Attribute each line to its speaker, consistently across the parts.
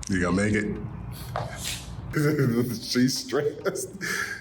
Speaker 1: You gonna make it? She's stressed.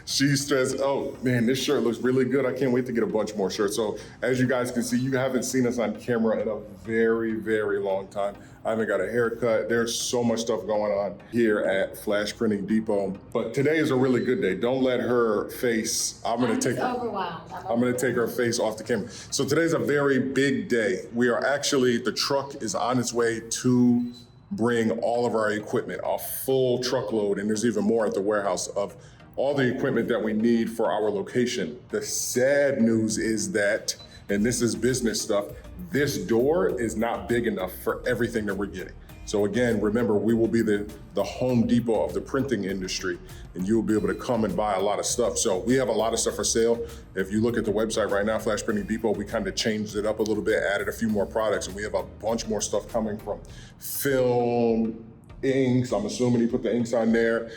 Speaker 1: She's stressed. Oh man, this shirt looks really good. I can't wait to get a bunch more shirts. So as you guys can see, you haven't seen us on camera in a very, very long time. I haven't got a haircut. There's so much stuff going on here at Flash Printing Depot. But today is a really good day. Don't let her face, I'm gonna take her face off the camera. So today's a very big day. We are actually, the truck is on its way to bring all of our equipment, a full truckload, and there's even more at the warehouse of all the equipment that we need for our location. The sad news is that, and this is business stuff, this door is not big enough for everything that we're getting. So again, remember, we will be the Home Depot of the printing industry, and you'll be able to come and buy a lot of stuff. So we have a lot of stuff for sale. If you look at the website right now, Flash Printing Depot, we kind of changed it up a little bit, added a few more products, and we have a bunch more stuff coming from film, inks, I'm assuming you put the inks on there,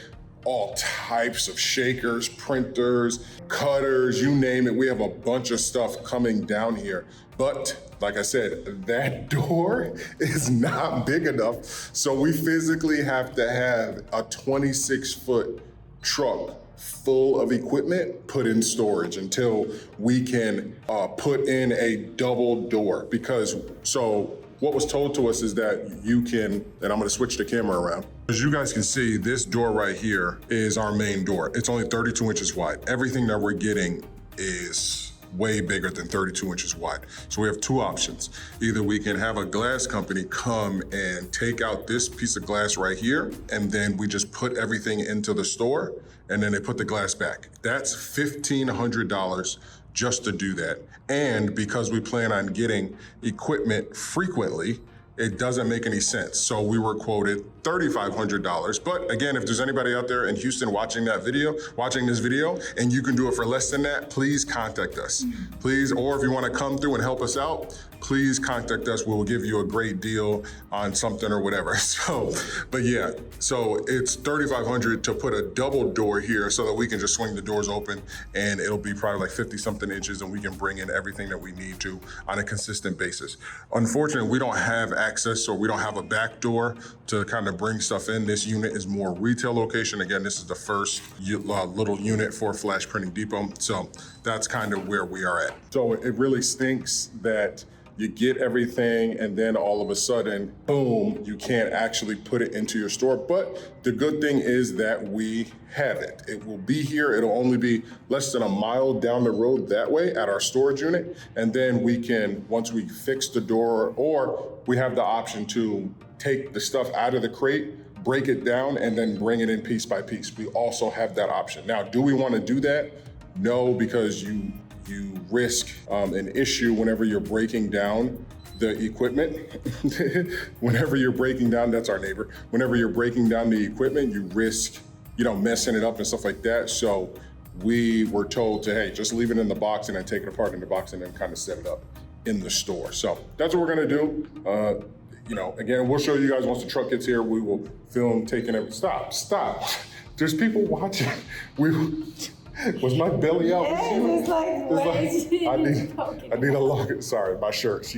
Speaker 1: all types of shakers, printers, cutters, you name it. We have a bunch of stuff coming down here. But like I said, that door is not big enough. So we physically have to have a 26-foot truck full of equipment put in storage until we can put in a double door. Because, so what was told to us is that you can, and I'm gonna switch the camera around. As you guys can see, this door right here is our main door. It's only 32 inches wide. Everything that we're getting is way bigger than 32 inches wide. So we have two options. Either we can have a glass company come and take out this piece of glass right here, and then we just put everything into the store, and then they put the glass back. That's $1,500 just to do that. And because we plan on getting equipment frequently, it doesn't make any sense. So we were quoted $3,500. But again, if there's anybody out there in Houston watching this video, and you can do it for less than that, please contact us. Please, or if you wanna come through and help us out, please contact us. We will give you a great deal on something or whatever. So, but yeah, so it's $3,500 to put a double door here so that we can just swing the doors open, and it'll be probably like 50 something inches, and we can bring in everything that we need to on a consistent basis. Unfortunately, we don't have access, so we don't have a back door to kind of bring stuff in. This unit is more retail location. Again, this is the first little unit for Flash Printing Depot. So that's kind of where we are at. So it really stinks that you get everything and then all of a sudden, boom, you can't actually put it into your store. But the good thing is that we have it. It will be here. It'll only be less than a mile down the road that way at our storage unit. And then we can, once we fix the door, or we have the option to take the stuff out of the crate, break it down, and then bring it in piece by piece. We also have that option. Now, do we want to do that? No, because you risk an issue whenever you're breaking down the equipment. Whenever you're breaking down, that's our neighbor. Whenever you're breaking down the equipment, you risk, messing it up and stuff like that. So we were told to, hey, just leave it in the box and then take it apart in the box and then kind of set it up in the store. So that's what we're gonna do. Again, we'll show you guys once the truck gets here. We will film taking it. Stop. There's people watching. Was my belly out?
Speaker 2: It's like
Speaker 1: I need a locket. Sorry, my shirt.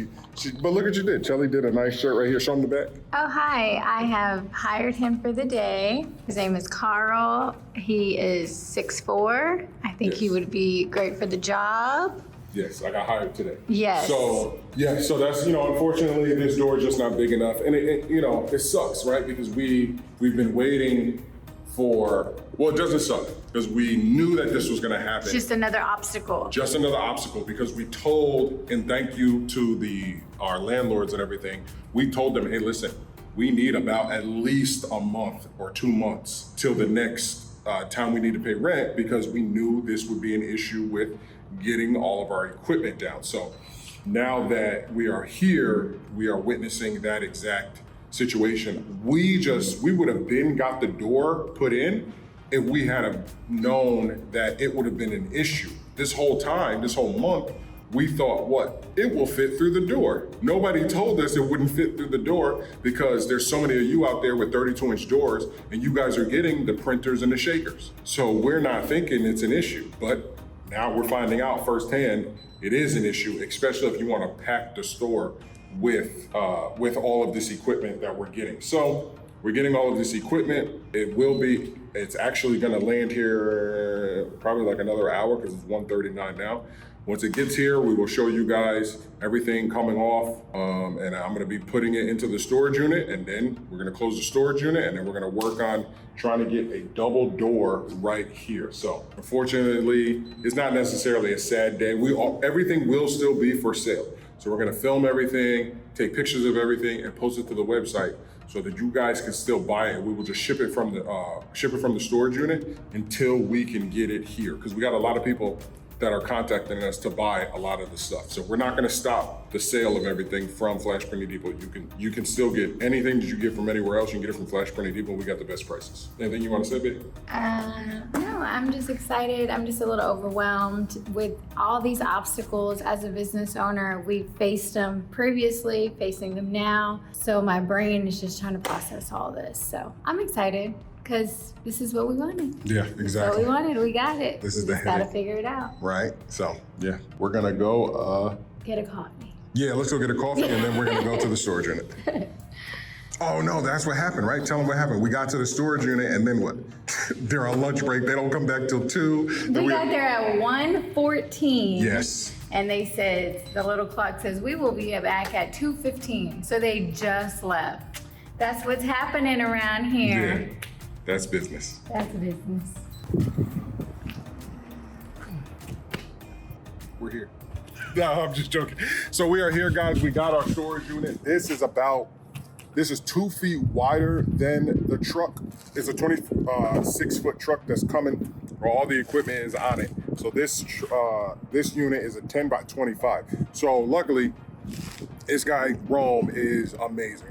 Speaker 1: But look what you did. Shelly did a nice shirt right here. Show him the back.
Speaker 2: Oh, hi. I have hired him for the day. His name is Carl. He is 6'4". I think he would be great for the job.
Speaker 1: Yes, I got hired today.
Speaker 2: Yes.
Speaker 1: So that's, unfortunately, this door is just not big enough. And it sucks, right? Because we've been waiting for, well, it doesn't suck because we knew that this was gonna happen.
Speaker 2: Just another obstacle.
Speaker 1: Just another obstacle, because we told, and thank you to our landlords and everything, we told them, hey, listen, we need about at least a month or 2 months till the next time we need to pay rent, because we knew this would be an issue with getting all of our equipment down. So now that we are here, we are witnessing that exact situation. We would have got the door put in if we had have known that it would have been an issue. This whole time, this whole month, we thought, it will fit through the door. Nobody told us it wouldn't fit through the door, because there's so many of you out there with 32-inch doors, and you guys are getting the printers and the shakers. So we're not thinking it's an issue, but now we're finding out firsthand it is an issue, especially if you want to pack the store with all of this equipment that we're getting. So we're getting all of this equipment. It's actually gonna land here probably like another hour because it's 1:39 now. Once it gets here, we will show you guys everything coming off, and I'm gonna be putting it into the storage unit, and then we're gonna close the storage unit, and then we're gonna work on trying to get a double door right here. So unfortunately, it's not necessarily a sad day. Everything will still be for sale. So we're gonna film everything, take pictures of everything, and post it to the website so that you guys can still buy it. We will just ship it from the storage unit until we can get it here, because we got a lot of people that are contacting us to buy a lot of the stuff. So we're not going to stop the sale of everything from Flash Printing Depot. You can still get anything that you get from anywhere else. You can get it from Flash Printing Depot. We got the best prices. Anything you want to say, baby?
Speaker 2: No, I'm just excited. I'm just a little overwhelmed with all these obstacles. As a business owner, we faced them previously, facing them now. So my brain is just trying to process all this. So I'm excited, because this is what we wanted.
Speaker 1: Yeah, exactly.
Speaker 2: What we wanted, we got it.
Speaker 1: This is
Speaker 2: we just gotta figure it out.
Speaker 1: Right. So yeah, we're gonna go.
Speaker 2: Get a coffee.
Speaker 1: Yeah, let's go get a coffee, and then we're gonna go to the storage unit. Oh no, that's what happened, right? Tell them what happened. We got to the storage unit, and then what? They're on lunch break. They don't come back till 2.
Speaker 2: We got there at 1:14.
Speaker 1: Yes.
Speaker 2: And they said, the little clock says, we will be back at 2:15. So they just left. That's what's happening around here.
Speaker 1: Yeah. That's business.
Speaker 2: That's business.
Speaker 1: We're here. No, I'm just joking. So we are here, guys. We got our storage unit. This is 2 feet wider than the truck. It's a 26-foot truck that's coming, where all the equipment is on it. So this unit is a 10 by 25. So luckily, this guy, Rome, is amazing.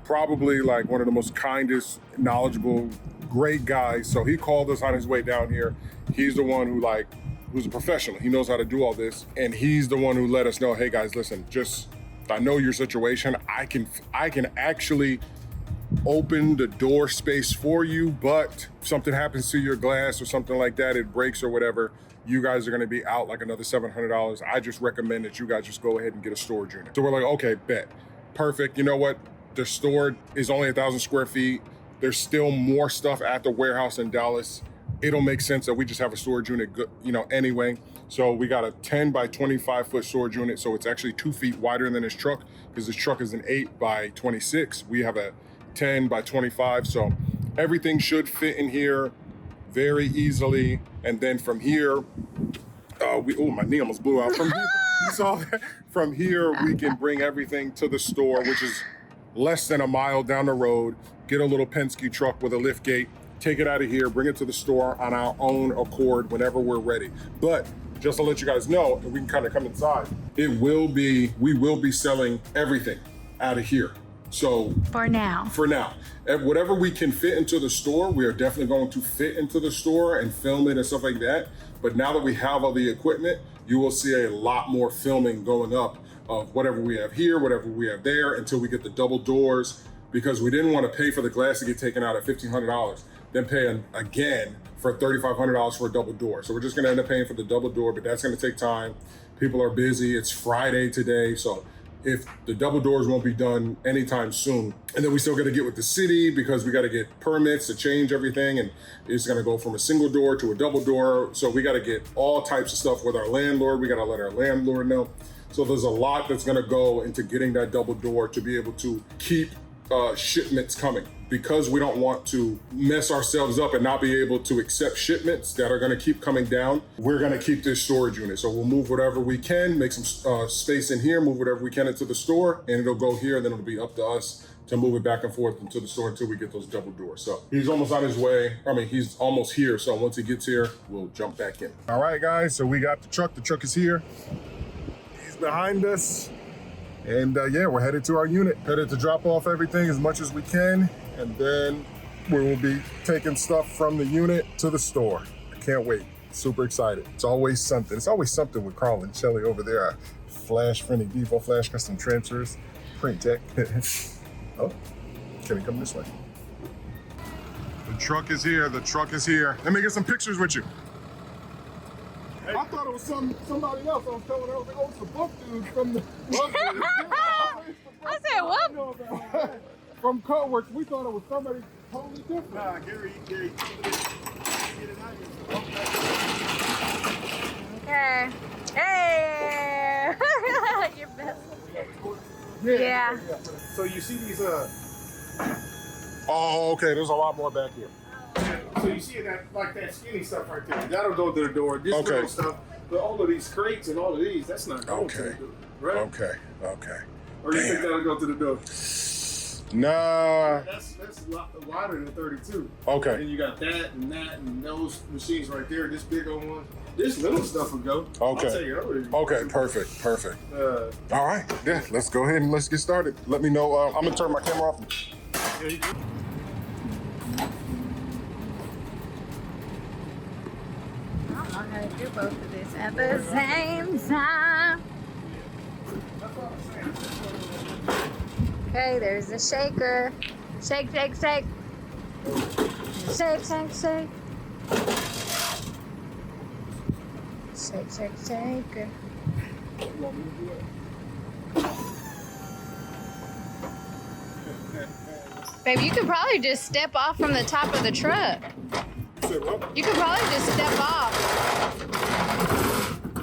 Speaker 1: Probably one of the most kindest, knowledgeable, great guys. So he called us on his way down here. He's the one who's a professional. He knows how to do all this. And he's the one who let us know, hey guys, listen, I know your situation. I can actually open the door space for you, but if something happens to your glass or something like that, it breaks or whatever, you guys are gonna be out like another $700. I just recommend that you guys just go ahead and get a storage unit. So we're like, okay, bet. Perfect. You know what? The store is only 1,000 square feet. There's still more stuff at the warehouse in Dallas. It'll make sense that we just have a storage unit, anyway. So we got a 10 by 25 foot storage unit. So it's actually 2 feet wider than his truck, because his truck is an 8 by 26. We have a 10 by 25. So everything should fit in here very easily. And then from here, my knee almost blew out. From here, you saw that? From here, we can bring everything to the store, which is less than a mile down the road, get a little Penske truck with a lift gate, take it out of here, bring it to the store on our own accord whenever we're ready. But just to let you guys know, and we can kind of come inside, we will be selling everything out of here. So
Speaker 2: for now,
Speaker 1: whatever we can fit into the store, we are definitely going to fit into the store and film it and stuff like that. But now that we have all the equipment, you will see a lot more filming going up of whatever we have here, whatever we have there, until we get the double doors, because we didn't want to pay for the glass to get taken out at $1,500, then pay again for $3,500 for a double door. So we're just going to end up paying for the double door, but that's going to take time. People are busy. It's Friday today. So if the double doors won't be done anytime soon, and then we still got to get with the city because we got to get permits to change everything, and it's going to go from a single door to a double door. So we got to get all types of stuff with our landlord. We got to let our landlord know. So there's a lot that's going to go into getting that double door to be able to keep shipments coming, because we don't want to mess ourselves up and not be able to accept shipments that are going to keep coming down. We're going to keep this storage unit. So we'll move whatever we can, make some space in here, move whatever we can into the store, and it'll go here, and then it'll be up to us to move it back and forth into the store until we get those double doors. So he's almost on his way. He's almost here. So once he gets here, we'll jump back in. All right, guys. So we got the truck. The truck is here. He's behind us. And yeah, we're headed to our unit, headed to drop off everything as much as we can. And then we will be taking stuff from the unit to the store. I can't wait. Super excited. It's always something. It's always something with Carl and Shelly over there at Flash Printing Depot, Flash Custom Transfers, Printtech. Oh, can we come this way? The truck is here. The truck is here. Let me get some pictures with you. Hey. I thought it was somebody else. I was telling her, oh, it's the book dude from the book dude.
Speaker 2: I said, what?
Speaker 1: From coworkers, we thought it was somebody totally different.
Speaker 3: Nah, Gary, get it out
Speaker 2: Okay. Hey! Your best. Yeah.
Speaker 3: So you see these,
Speaker 1: Oh, okay. There's a lot more back here.
Speaker 3: so you see that, like that skinny stuff right there. That'll go to the door. This
Speaker 1: Okay.
Speaker 3: little stuff, but all of these crates and all of these, that's not going to the
Speaker 1: Okay.
Speaker 3: door, right?
Speaker 1: Okay. Okay.
Speaker 3: Or you think
Speaker 1: Damn.
Speaker 3: that'll go to the door?
Speaker 1: Nah.
Speaker 3: That's a lot wider than 32.
Speaker 1: Okay.
Speaker 3: And you got that and those machines right there. This big old one. This little stuff will go.
Speaker 1: Okay.
Speaker 3: I'll tell you earlier.
Speaker 1: Okay. Perfect. Perfect.
Speaker 3: Uh,
Speaker 1: All right. Yeah. Let's go ahead and let's get started. Let me know. I'm gonna turn my camera off.
Speaker 3: yeah, you do.
Speaker 2: I don't know how to do both of this at the same time. Okay, there's the shaker. Shake, shake, shake. Shake, shake, shake. Shake, shake, shake. Babe, you could probably just step off from the top of the truck. You could probably just step off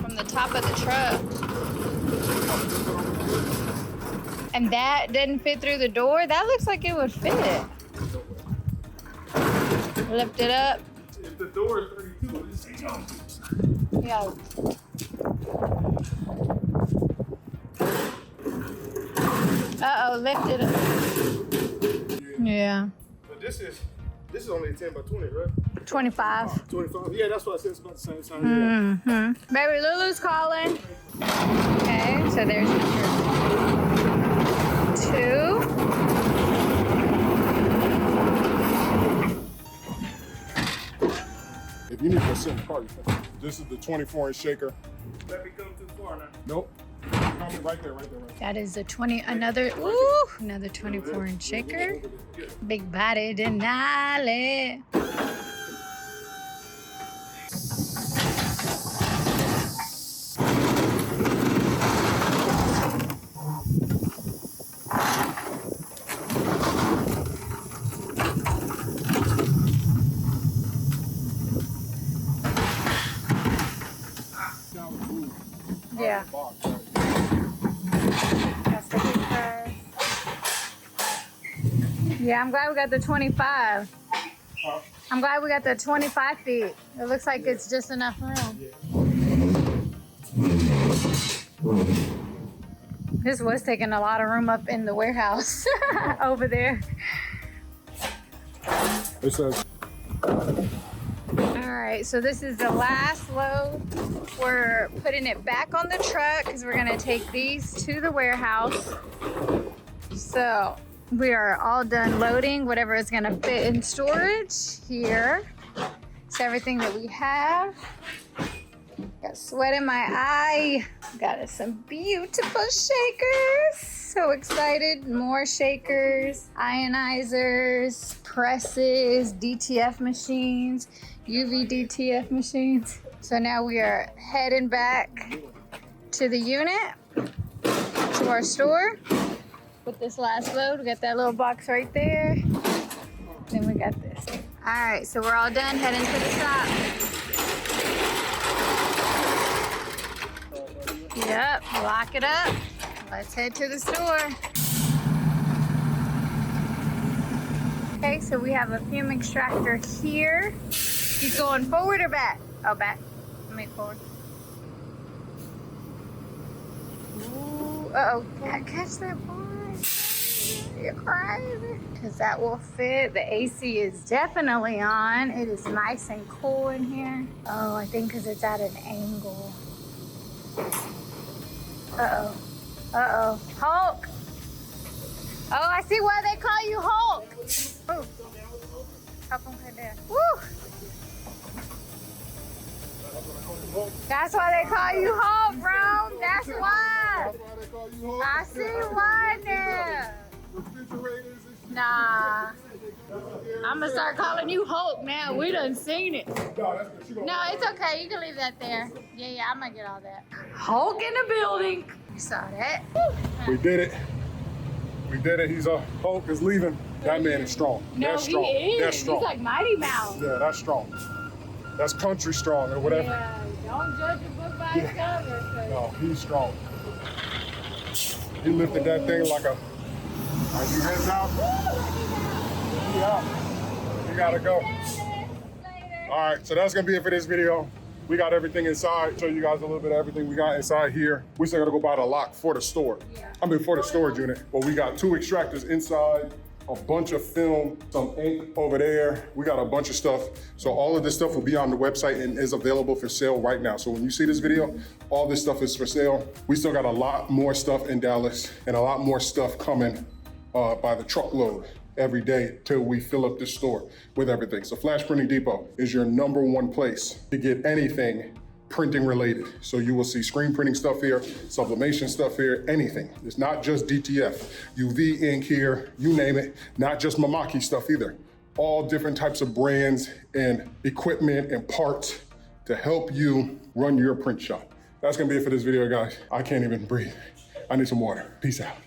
Speaker 2: from the top of the truck. And that didn't fit through the door? That looks like it would fit. Lift it up.
Speaker 3: If the door is 32, it's jump.
Speaker 2: Yeah. Uh-oh, lift it up. Yeah.
Speaker 3: But this is only a 10 by 20, right?
Speaker 2: 25.
Speaker 3: 25. Yeah, that's what I said. It's about the same size.
Speaker 2: Mm-hmm. Baby Lulu's calling. Okay, so there's number 2.
Speaker 1: If you need to sit in the car, this is the 24-inch shaker.
Speaker 3: Let me come too far now.
Speaker 1: Nope. Coming right there.
Speaker 2: That is a 24 inch shaker. Big body Denali. Yeah. That's the big price. Yeah, I'm glad we got the 25. I'm glad we got the 25 feet. It looks like it's just enough room. This was taking a lot of room up in the warehouse over there.
Speaker 1: It says.
Speaker 2: All right, so this is the last load. We're putting it back on the truck because we're gonna take these to the warehouse. So we are all done loading whatever is gonna fit in storage here. It's everything that we have. Got sweat in my eye. Got us some beautiful shakers. So excited. More shakers, ionizers, presses, DTF machines, UV DTF machines. So now we are heading back to the unit, to our store. With this last load, we got that little box right there. Then we got this. All right, so we're all done heading to the shop. Yep, lock it up. Let's head to the store. Okay, so we have a fume extractor here. He's going forward or back? Oh, back. Let me forward. Ooh, uh-oh. Catch that boy. You're crazy. Because that will fit. The AC is definitely on. It is nice and cool in here. Oh, I think because it's at an angle. Uh-oh. Uh-oh. Hulk! Oh, I see why they call you Hulk! Oh. Help him come down. Woo! That's why they call you Hulk, bro! That's why! I see why now! Nah. I'm gonna start calling you Hulk now. We done seen it. No, it's okay. You can leave that there. Yeah, I'm gonna get all that. Hulk in the building. You saw that.
Speaker 1: We did it. We did it. He's Hulk is leaving. That man is strong.
Speaker 2: No,
Speaker 1: That's strong.
Speaker 2: he is.
Speaker 1: That's strong.
Speaker 2: He's like Mighty Mouse.
Speaker 1: Yeah, that's strong. That's country strong or whatever.
Speaker 2: Yeah, don't judge a book by its cover. 'Cause
Speaker 1: No, he's strong. He lifted that thing like a. Are you heads out? Yeah. You gotta go. All right, so that's gonna be it for this video. We got everything inside. Show you guys a little bit of everything we got inside here. We still gotta go buy the lock for the store. I mean, for the storage unit. But we got 2 extractors inside, a bunch of film, some ink over there. We got a bunch of stuff. So all of this stuff will be on the website and is available for sale right now. So when you see this video, all this stuff is for sale. We still got a lot more stuff in Dallas and a lot more stuff coming by the truckload every day till we fill up this store with everything. So Flash Printing Depot is your #1 place to get anything printing related. So you will see screen printing stuff here, sublimation stuff here, anything. It's not just DTF, UV ink here, you name it, not just Mamaki stuff either. All different types of brands and equipment and parts to help you run your print shop. That's gonna be it for this video, guys. I can't even breathe. I need some water. Peace out.